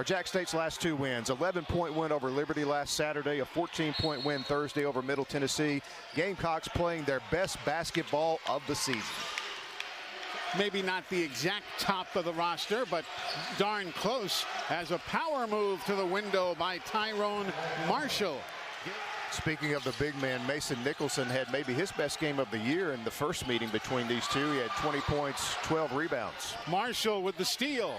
Jack State's last 2 wins. 11-point win over Liberty last Saturday, a 14-point win Thursday over Middle Tennessee. Gamecocks playing their best basketball of the season. Maybe not the exact top of the roster, but darn close, as a power move to the window by Tyrone Marshall. Speaking of the big man, Mason Nicholson had maybe his best game of the year in the first meeting between these two. He had 20 points, 12 rebounds. Marshall with the steal,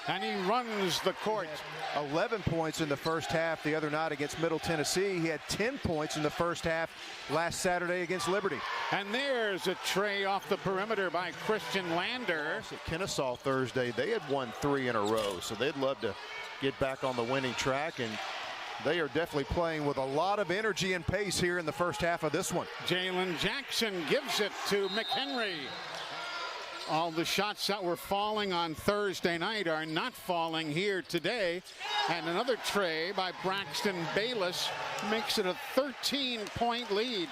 and he runs the court. 11 points in the first half the other night against Middle Tennessee. He had 10 points in the first half last Saturday against Liberty. And there's a tray off the perimeter by Christian Lander. At Kennesaw Thursday, they had won 3 in a row, so they'd love to get back on the winning track, and they are definitely playing with a lot of energy and pace here in the first half of this one. Jalen Jackson gives it to McHenry. All the shots that were falling on Thursday night are not falling here today. And another tray by Braxton Bayless makes it a 13-point lead.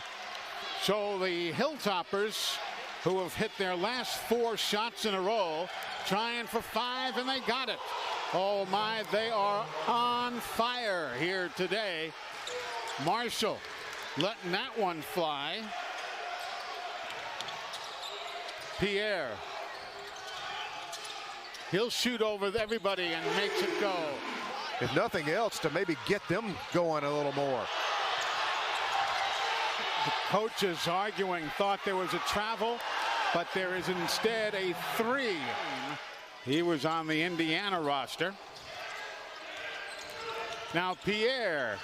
So the Hilltoppers, who have hit their last 4 shots in a row, trying for 5, and they got it. Oh my, they are on fire here today. Marshall letting that one fly. Pierre. He'll shoot over everybody and makes it go. If nothing else, to maybe get them going a little more. The coaches arguing thought there was a travel, but there is instead a 3. He was on the Indiana roster. Now Pierre.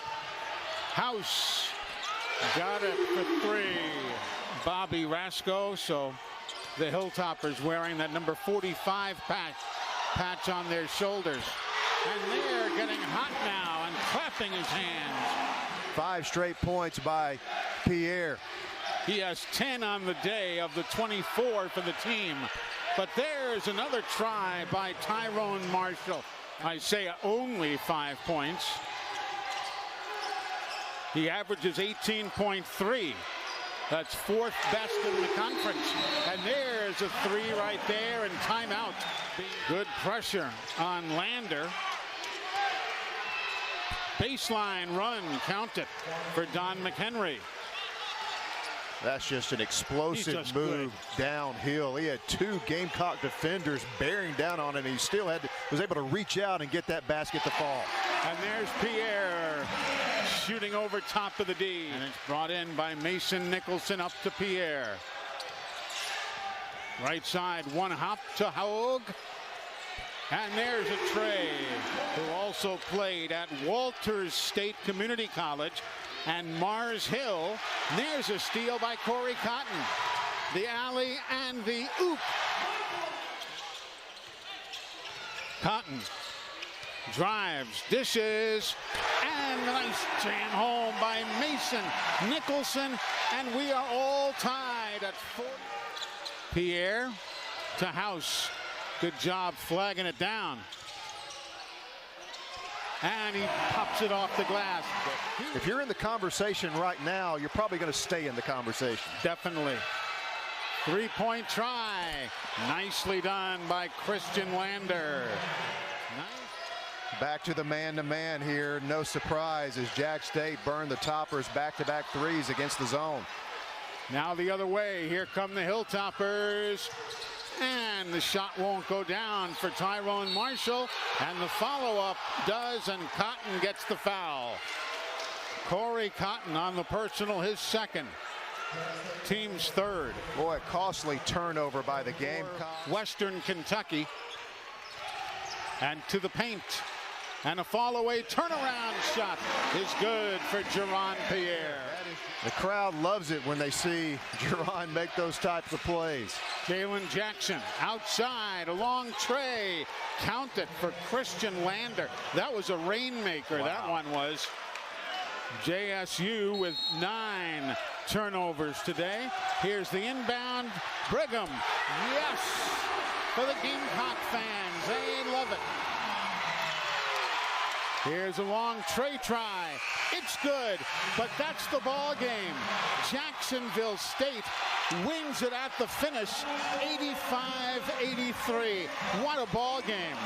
House got it for 3. Bobby Rasco. So the Hilltoppers wearing that number 45 patch on their shoulders. And they're getting hot now and clapping his hands. 5 straight points by Pierre. He has 10 on the day of the 24 for the team. But there's another try by Tyrone Marshall. I say only 5 points. He averages 18.3. That's 4th best in the conference. And there's a 3 right there, and timeout. Good pressure on Lander. Baseline run, count it, for Don McHenry. That's just an explosive move downhill. He had 2 Gamecock defenders bearing down on him. He still was able to reach out and get that basket to fall. And there's Pierre shooting over top of the D. And it's brought in by Mason Nicholson up to Pierre. Right side, one hop to Haug. And there's a Trey, who also played at Walters State Community College and Mars Hill. There's a steal by Corey Cotton. The alley and the oop. Cotton drives, dishes, and a nice jam home by Mason Nicholson. And we are all tied at 4. Pierre to House. Good job flagging it down. And he pops it off the glass. If you're in the conversation right now, you're probably going to stay in the conversation. Definitely. 3-point try. Nicely done by Christian Lander. Nice. Back to the man-to-man here. No surprise as Jack State burned the Toppers back-to-back 3s against the zone. Now the other way. Here come the Hilltoppers. And the shot won't go down for Tyrone Marshall. And the follow-up does, and Cotton gets the foul. Corey Cotton on the personal, his 2nd. Team's 3rd. Boy, a costly turnover by the Gamecocks. Western Kentucky. And to the paint. And a fall-away turnaround shot is good for Jerron Pierre. The crowd loves it when they see Jerron make those types of plays. Jalen Jackson outside, a long tray. Count it for Christian Lander. That was a rainmaker, wow. That one was. JSU with 9 turnovers today. Here's the inbound. Brigham, yes, for the Gamecock fans. They love it. Here's a long tray try. It's good, but that's the ball game. Jacksonville State wins it at the finish, 85-83. What a ball game.